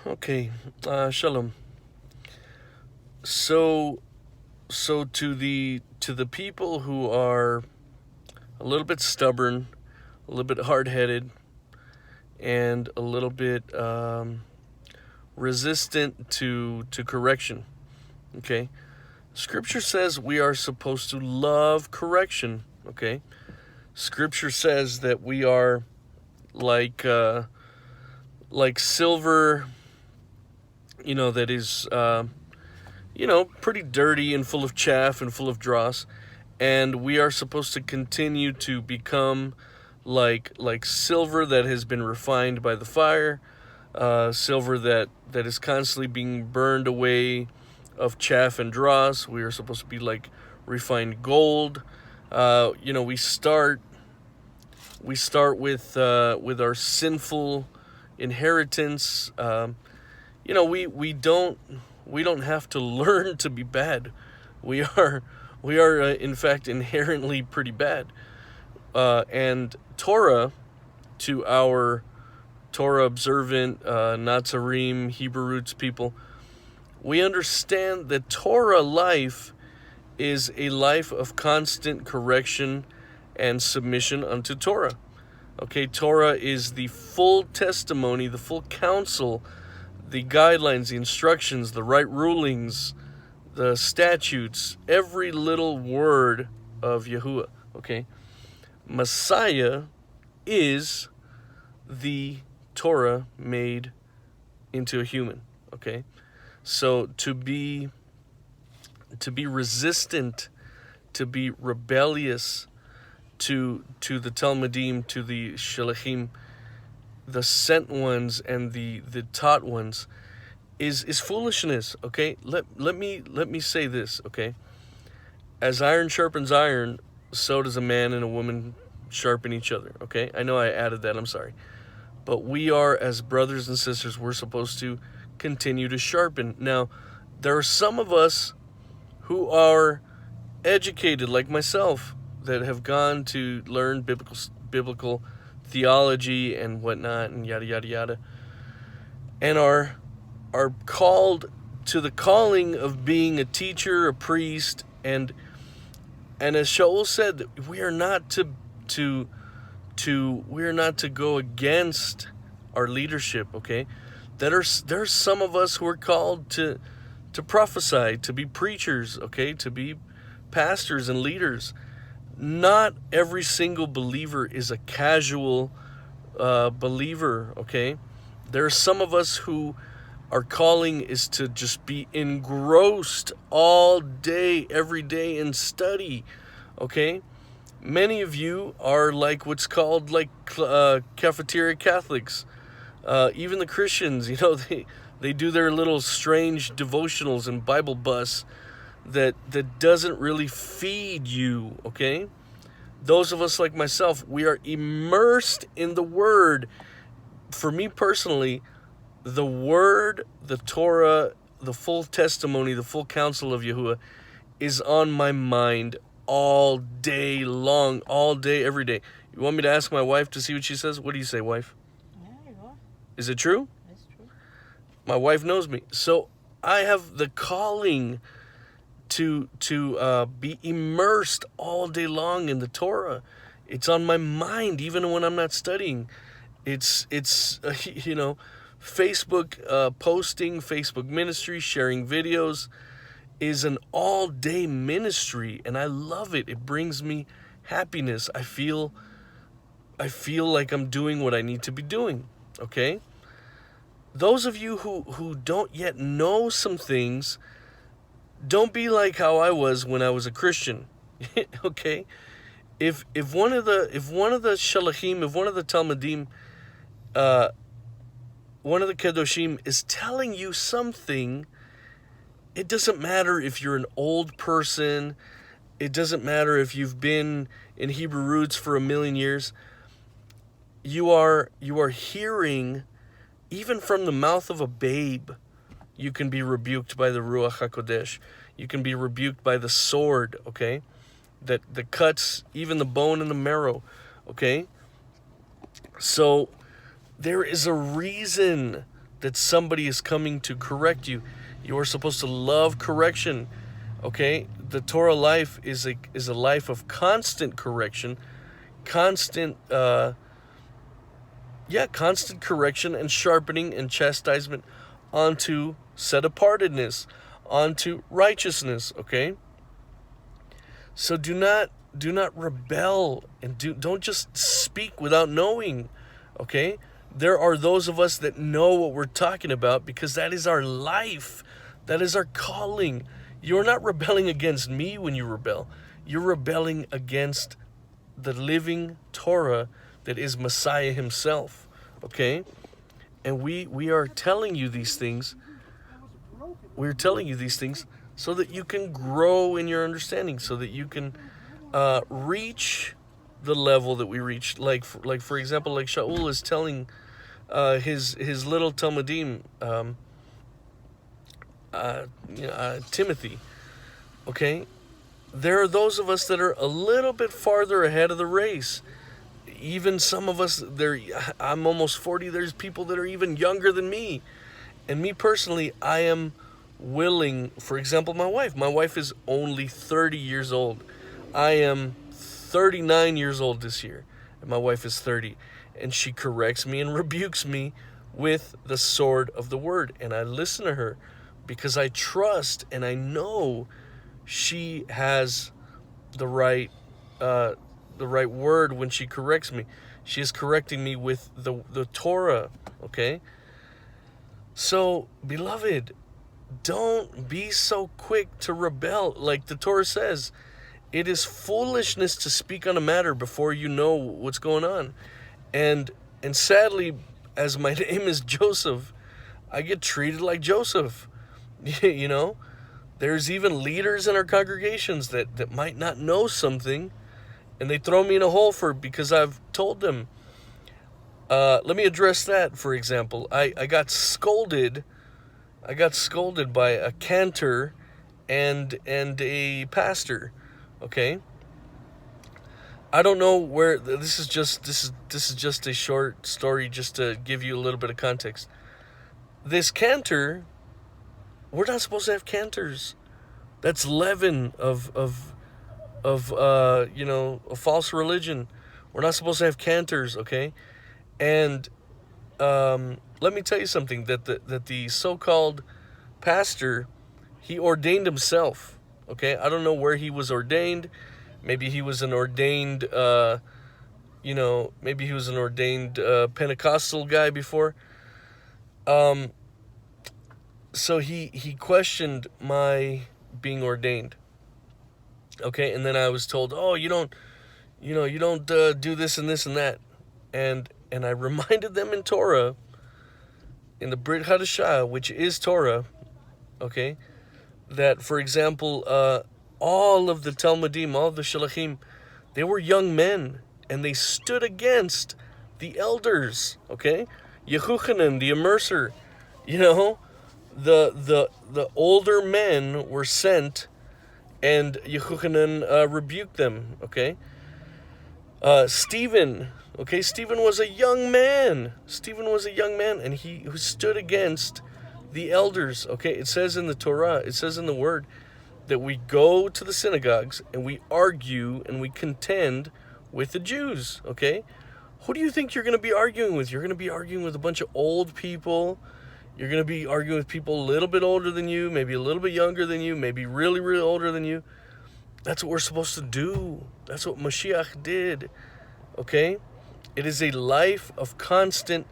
Okay, shalom. So, so to the people who are a little bit stubborn, a little bit hard-headed, and a little bit resistant to correction. Okay, Scripture says we are supposed to love correction. Okay, Scripture says that we are like silver, that is pretty dirty and full of chaff and full of dross, and we are supposed to continue to become like silver that has been refined by the fire, silver that is constantly being burned away of chaff and dross. We are supposed to be like refined gold. We start with our sinful inheritance. We don't have to learn to be bad. We are in fact inherently pretty bad. And Torah, to our Torah observant Nazarene Hebrew roots people, we understand that Torah life is a life of constant correction and submission unto Torah. Okay, Torah is the full testimony, the full counsel, the guidelines, the instructions, the right rulings, the statutes, every little word of Yahuwah. Okay, Messiah is the Torah made into a human. Okay, so to be resistant, to be rebellious to the Talmudim, to the Shalachim, the sent ones and the taught ones, is foolishness. Okay, let me say this. Okay, as iron sharpens iron, so does a man and a woman sharpen each other. Okay, I know I added that, I'm sorry, but we are, as brothers and sisters, we're supposed to continue to sharpen. Now, there are some of us who are educated, like myself, that have gone to learn biblical theology and whatnot, and yada yada yada, and are called to the calling of being a teacher, a priest, and as Shaul said, we are not to go against our leadership. Okay, there's some of us who are called to prophesy, to be preachers. Okay, to be pastors and leaders. Not every single believer is a casual believer. Okay, there are some of us who our calling is to just be engrossed all day, every day in study. Okay, many of you are like what's called like cafeteria Catholics. Even the Christians, they do their little strange devotionals and Bible bus that doesn't really feed you. Okay, those of us like myself, we are immersed in the Word. For me personally, the Word, the Torah, the full testimony, the full counsel of Yahuwah is on my mind all day long, all day, every day. You want me to ask my wife to see what she says? What do you say, wife? Yeah, you are. Is it true? That's true. My wife knows me. So I have the calling to be immersed all day long in the Torah. It's on my mind even when I'm not studying. It's Facebook posting, Facebook ministry, sharing videos is an all-day ministry, and I love it. It brings me happiness. I feel like I'm doing what I need to be doing. Okay? Those of you who don't yet know some things, don't be like how I was when I was a Christian. Okay? If one of the Shalachim, if one of the Talmudim, one of the Kedoshim is telling you something, it doesn't matter if you're an old person. It doesn't matter if you've been in Hebrew roots for 1,000,000 years. You are hearing, even from the mouth of a babe, you can be rebuked by the Ruach HaKodesh. You can be rebuked by the sword, okay? That cuts even the bone and the marrow, okay? So there is a reason that somebody is coming to correct you. You are supposed to love correction. Okay? The Torah life is a life of constant correction, constant constant correction and sharpening and chastisement onto set-apartedness, onto righteousness, okay? So do not rebel, and don't just speak without knowing, okay? There are those of us that know what we're talking about because that is our life. That is our calling. You're not rebelling against me when you rebel. You're rebelling against the living Torah that is Messiah himself, okay? And we are telling you these things. We're telling you these things so that you can grow in your understanding, so that you can reach the level that we reached. Like for example, like Shaul is telling his little Talmudim, Timothy, okay? There are those of us that are a little bit farther ahead of the race. Even some of us, I'm almost 40, there's people that are even younger than me. And me personally, I am willing, for example, my wife is only 30 years old. I am 39 years old this year, and my wife is 30. And she corrects me and rebukes me with the sword of the word. And I listen to her because I trust and I know she has the right word when she corrects me. She is correcting me with the Torah, okay? So, beloved, don't be so quick to rebel. Like the Torah says, it is foolishness to speak on a matter before you know what's going on. And sadly, as my name is Joseph, I get treated like Joseph. You know? There's even leaders in our congregations that might not know something, and they throw me in a hole because I've told them. Let me address that, for example. I got scolded. I got scolded by a cantor and a pastor. Okay? I don't know where this is just a short story just to give you a little bit of context. This cantor, we're not supposed to have cantors. That's leaven of a false religion. We're not supposed to have cantors, okay? And let me tell you something, that the so-called pastor, he ordained himself, okay? I don't know where he was ordained. Maybe he was an ordained, maybe he was an ordained Pentecostal guy before. So he questioned my being ordained. Okay, and then I was told, oh, you don't do this and this and that. And I reminded them in Torah, in the Brit Hadashah, which is Torah, okay, that, for example, all of the Talmudim, all of the Shalachim, they were young men, and they stood against the elders, okay? Yehuchanan, the immerser, the older men were sent, and Yehuchanan rebuked them, okay? Stephen was a young man. And he stood against the elders, okay? It says in the Torah, it says in the Word, that we go to the synagogues and we argue and we contend with the Jews, okay? Who do you think you're going to be arguing with? You're going to be arguing with a bunch of old people. You're going to be arguing with people a little bit older than you, maybe a little bit younger than you, maybe really, really older than you. That's what we're supposed to do. That's what Mashiach did, okay? It is a life of constant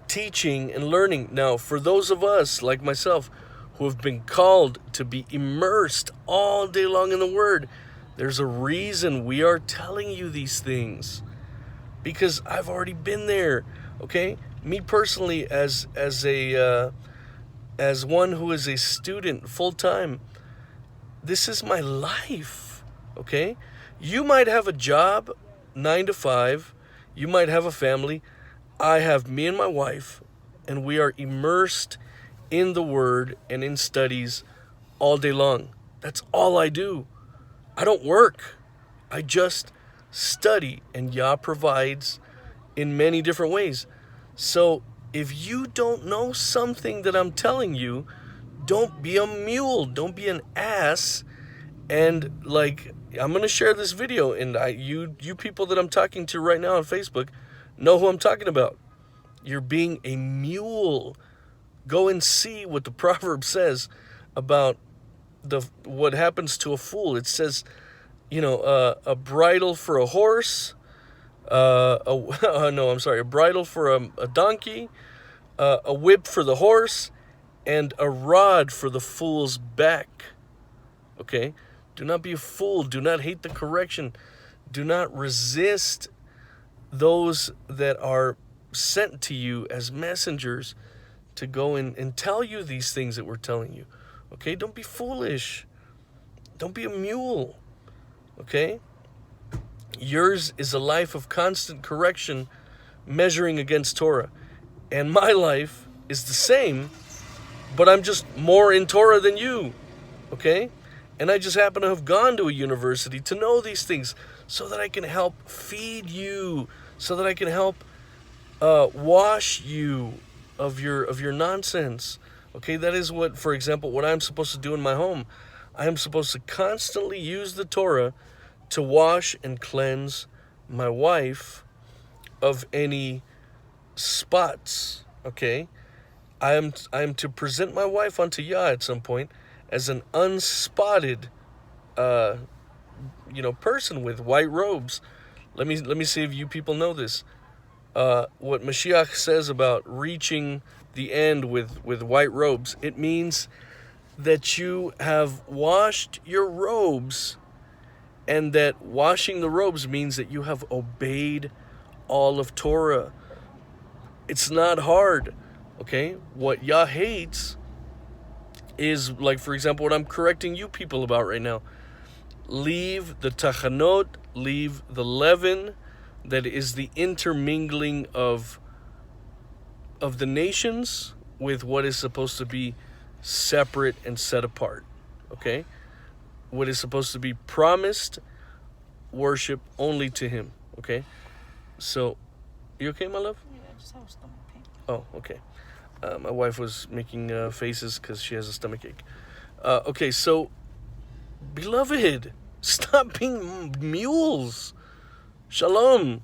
teaching and learning. Now, for those of us, like myself, who have been called to be immersed all day long in the Word, there's a reason we are telling you these things. Because I've already been there, okay? Me personally, as one who is a student full-time, this is my life, okay? You might have a job, 9 to 5. You might have a family. I have me and my wife, and we are immersed in the Word and in studies all day long. That's all I do. I don't work. I just study, and Yah provides in many different ways. So if you don't know something that I'm telling you, don't be a mule. Don't be an ass. And like, I'm going to share this video, and you people that I'm talking to right now on Facebook know who I'm talking about. You're being a mule. Go and see what the proverb says about what happens to a fool. It says, a bridle for a horse, a bridle for a donkey, a whip for the horse, and a rod for the fool's back. Okay? Do not be a fool. Do not hate the correction. Do not resist those that are sent to you as messengers to go and tell you these things that we're telling you. Okay? Don't be foolish. Don't be a mule. Okay? Yours is a life of constant correction, measuring against Torah. And my life is the same, but I'm just more in Torah than you. Okay? And I just happen to have gone to a university to know these things so that I can help feed you, so that I can help wash you of your nonsense. Okay, that is what, for example, what I'm supposed to do in my home. I am supposed to constantly use the Torah to wash and cleanse my wife of any spots. Okay, I am to present my wife unto Yah at some point as an unspotted, person with white robes. Let me see if you people know this. What Mashiach says about reaching the end with white robes, it means that you have washed your robes, and that washing the robes means that you have obeyed all of Torah. It's not hard, okay? What Yah hates is, like, for example, what I'm correcting you people about right now. Leave the tachanot, leave the leaven, that is the intermingling of the nations with what is supposed to be separate and set apart, okay? What is supposed to be promised worship only to Him, okay? So, you okay, my love? Yeah, I just have a stomach pain. Oh, okay. My wife was making faces because she has a stomach ache. Okay, so, beloved, stop being mules. Shalom.